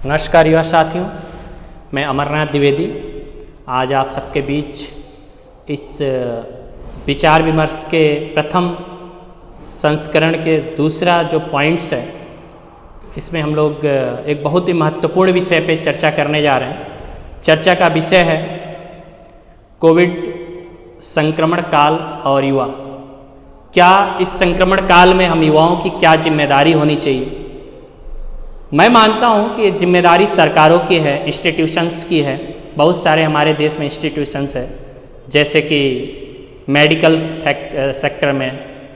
नमस्कार युवा साथियों, मैं अमरनाथ द्विवेदी आज आप सबके बीच इस विचार विमर्श के प्रथम संस्करण के दूसरा जो पॉइंट्स है, इसमें हम लोग एक बहुत ही महत्वपूर्ण विषय पे चर्चा करने जा रहे हैं। चर्चा का विषय है कोविड संक्रमण काल और युवा। क्या इस संक्रमण काल में हम युवाओं की क्या जिम्मेदारी होनी चाहिए? मैं मानता हूं कि ये जिम्मेदारी सरकारों की है, इंस्टीट्यूशंस की है। बहुत सारे हमारे देश में इंस्टीट्यूशंस है, जैसे कि मेडिकल सेक्टर में,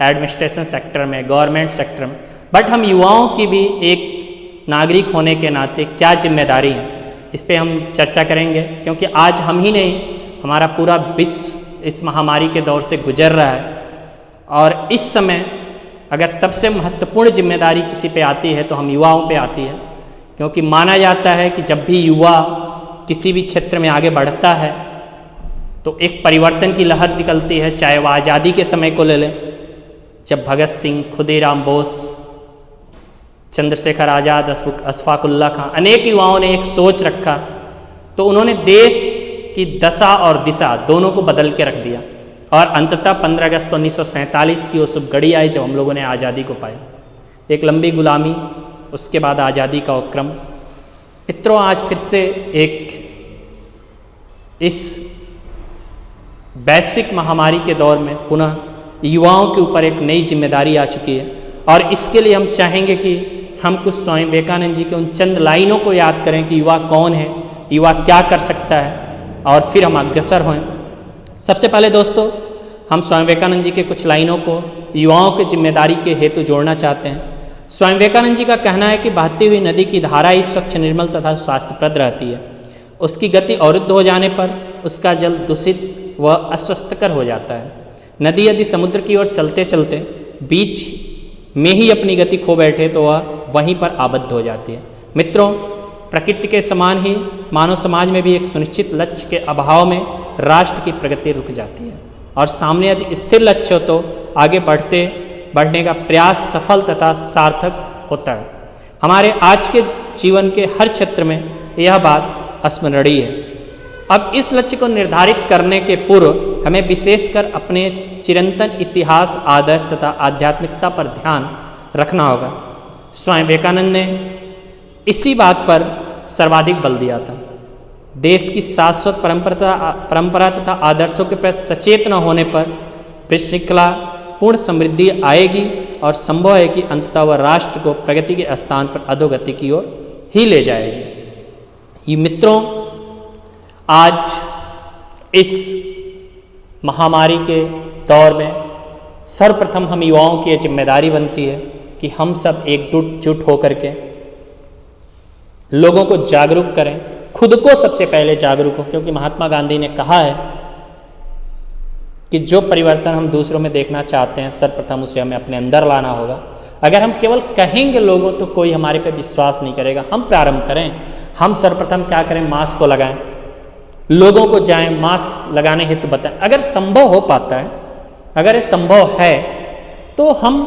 एडमिनिस्ट्रेशन सेक्टर में, गवर्नमेंट सेक्टर में। बट हम युवाओं की भी एक नागरिक होने के नाते क्या जिम्मेदारी है, इस पे हम चर्चा करेंगे। क्योंकि आज हम ही नहीं, हमारा पूरा विश्व इस महामारी के दौर से गुजर रहा है। और इस समय अगर सबसे महत्वपूर्ण जिम्मेदारी किसी पे आती है तो हम युवाओं पे आती है। क्योंकि माना जाता है कि जब भी युवा किसी भी क्षेत्र में आगे बढ़ता है तो एक परिवर्तन की लहर निकलती है। चाहे वह आज़ादी के समय को ले लें, जब भगत सिंह, खुदीराम बोस, चंद्रशेखर आज़ाद, अशफाक उल्लाह खां, अनेक युवाओं ने एक सोच रखा तो उन्होंने देश की दशा और दिशा दोनों को बदल के रख दिया। और अंततः 15 अगस्त 1947 की वो शुभ घड़ी आई जब हम लोगों ने आज़ादी को पाया। एक लंबी गुलामी, उसके बाद आज़ादी का उपक्रम। मित्रों, आज फिर से एक इस वैश्विक महामारी के दौर में पुनः युवाओं के ऊपर एक नई जिम्मेदारी आ चुकी है। और इसके लिए हम चाहेंगे कि हम कुछ स्वामी विवेकानंद जी के उन चंद लाइनों को याद करें कि युवा कौन है, युवा क्या कर सकता है, और फिर हम अग्रसर हों। सबसे पहले दोस्तों, हम स्वामी विवेकानंद जी के कुछ लाइनों को युवाओं की जिम्मेदारी के हेतु जोड़ना चाहते हैं। स्वामी विवेकानंद जी का कहना है कि बहती हुई नदी की धारा ही स्वच्छ, निर्मल तथा स्वास्थ्यप्रद रहती है। उसकी गति अवरुद्ध हो जाने पर उसका जल दूषित व अस्वस्थकर हो जाता है। नदी यदि समुद्र की ओर चलते चलते बीच में ही अपनी गति खो बैठे तो वह वहीं पर आबद्ध हो जाती है। मित्रों, प्रकृति के समान ही मानव समाज में भी एक सुनिश्चित लक्ष्य के अभाव में राष्ट्र की प्रगति रुक जाती है। और सामने यदि स्थिर लक्ष्य हो तो आगे बढ़ने का प्रयास सफल तथा सार्थक होता है। हमारे आज के जीवन के हर क्षेत्र में यह बात स्मरणीय है। अब इस लक्ष्य को निर्धारित करने के पूर्व हमें विशेषकर अपने चिरंतन इतिहास, आदर्श तथा आध्यात्मिकता पर ध्यान रखना होगा। स्वामी विवेकानंद ने इसी बात पर सर्वाधिक बल दिया था। देश की शाश्वत परंपरा तथा आदर्शों के प्रति सचेत न होने पर विशृंखला पूर्ण समृद्धि आएगी और संभव है कि अंततः वह राष्ट्र को प्रगति के स्थान पर अधोगति की ओर ही ले जाएगी। ये मित्रों, आज इस महामारी के दौर में सर्वप्रथम हम युवाओं की यह जिम्मेदारी बनती है कि हम सब एकजुट होकर के लोगों को जागरूक करें, खुद को सबसे पहले जागरूक हो। क्योंकि महात्मा गांधी ने कहा है कि जो परिवर्तन हम दूसरों में देखना चाहते हैं, सर्वप्रथम उसे हमें अपने अंदर लाना होगा। अगर हम केवल कहेंगे लोगों तो कोई हमारे पे विश्वास नहीं करेगा। हम प्रारंभ करें, हम सर्वप्रथम क्या करें, मास्क को लगाएं, लोगों को जाएं, मास्क लगाने हेतु बताएं। अगर संभव हो पाता है, अगर ये संभव है तो हम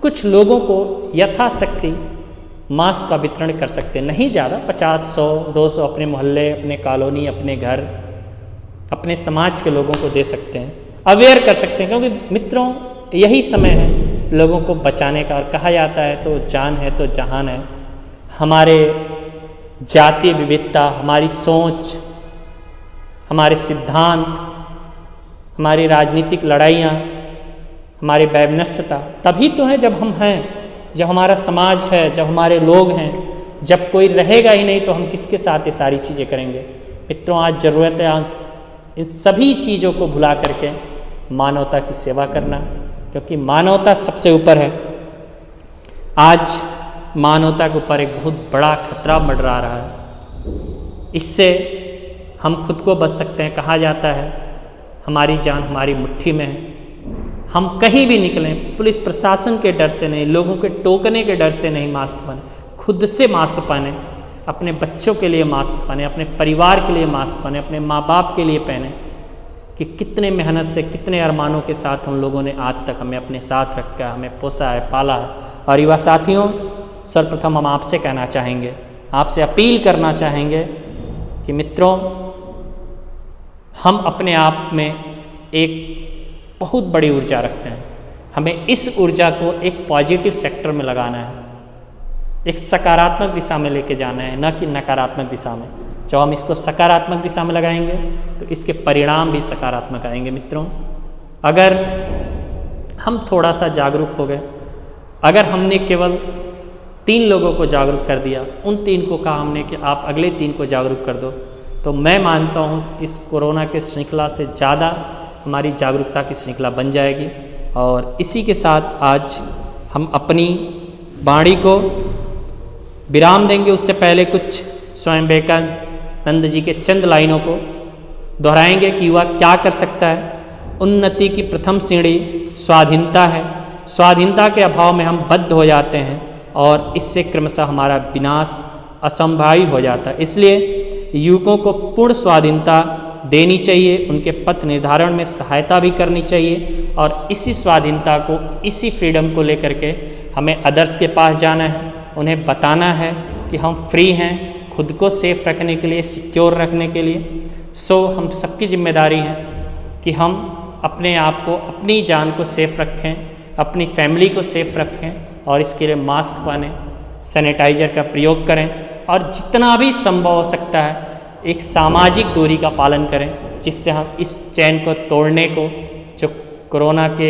कुछ लोगों को यथाशक्ति मास्क का वितरण कर सकते हैं। नहीं ज़्यादा, 50, 100, 200 अपने मोहल्ले, अपने कॉलोनी, अपने घर, अपने समाज के लोगों को दे सकते हैं, अवेयर कर सकते हैं। क्योंकि मित्रों, यही समय है लोगों को बचाने का। और कहा जाता है तो जान है तो जहान है। हमारे जातीय विविधता, हमारी सोच, हमारे सिद्धांत, हमारी राजनीतिक लड़ाइयाँ, हमारी वैमनस्यता तभी तो है जब हम हैं, जब हमारा समाज है, जब हमारे लोग हैं। जब कोई रहेगा ही नहीं तो हम किसके साथ ये सारी चीज़ें करेंगे? मित्रों, आज ज़रूरत है इन सभी चीज़ों को भुला करके मानवता की सेवा करना, क्योंकि मानवता सबसे ऊपर है। आज मानवता के ऊपर एक बहुत बड़ा खतरा मंडरा रहा है। इससे हम खुद को बच सकते हैं। कहा जाता है हमारी जान हमारी मुट्ठी में है। हम कहीं भी निकलें, पुलिस प्रशासन के डर से नहीं, लोगों के टोकने के डर से नहीं मास्क पहने, खुद से मास्क पहने, अपने बच्चों के लिए मास्क पहने, अपने परिवार के लिए मास्क पहने, अपने माँ बाप के लिए पहने। कि कितने मेहनत से, कितने अरमानों के साथ उन लोगों ने आज तक हमें अपने साथ रखा, हमें पोसा है, पाला है। और युवा साथियों, सर्वप्रथम हम आपसे कहना चाहेंगे आपसे अपील करना चाहेंगे कि मित्रों, हम अपने आप में एक बहुत बड़ी ऊर्जा रखते हैं। हमें इस ऊर्जा को एक पॉजिटिव सेक्टर में लगाना है, एक सकारात्मक दिशा में लेके जाना है, न कि नकारात्मक दिशा में। जब हम इसको सकारात्मक दिशा में लगाएंगे तो इसके परिणाम भी सकारात्मक आएंगे। मित्रों, अगर हम थोड़ा सा जागरूक हो गए, अगर हमने केवल 3 लोगों को जागरूक कर दिया, उन 3 को कहा हमने कि आप अगले 3 को जागरूक कर दो, तो मैं मानता हूँ इस कोरोना के श्रृंखला से ज़्यादा हमारी जागरूकता की श्रृंखला बन जाएगी। और इसी के साथ आज हम अपनी वाणी को विराम देंगे। उससे पहले कुछ स्वामी विवेकानंद जी के चंद लाइनों को दोहराएंगे कि युवा क्या कर सकता है। उन्नति की प्रथम सीढ़ी स्वाधीनता है। स्वाधीनता के अभाव में हम बद्ध हो जाते हैं और इससे क्रमशः हमारा विनाश असंभावी हो जाता है। इसलिए युवकों को पूर्ण स्वाधीनता देनी चाहिए, उनके पथ निर्धारण में सहायता भी करनी चाहिए और इसी स्वाधीनता को, इसी फ्रीडम को लेकर के हमें अदर्स के पास जाना है, उन्हें बताना है कि हम फ्री हैं खुद को सेफ रखने के लिए, सिक्योर रखने के लिए। सो हम सबकी जिम्मेदारी है कि हम अपने आप को, अपनी जान को सेफ रखें, अपनी फैमिली को सेफ रखें और इसके लिए मास्क पहनें, सैनिटाइजर का प्रयोग करें और जितना भी संभव हो सकता है एक सामाजिक दूरी का पालन करें, जिससे हम इस चैन को तोड़ने को, जो कोरोना के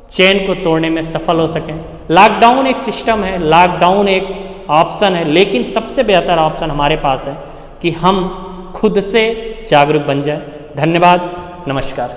चैन को तोड़ने में सफल हो सकें। लॉकडाउन एक सिस्टम है, लॉकडाउन एक ऑप्शन है, लेकिन सबसे बेहतर ऑप्शन हमारे पास है कि हम खुद से जागरूक बन जाएं। धन्यवाद, नमस्कार।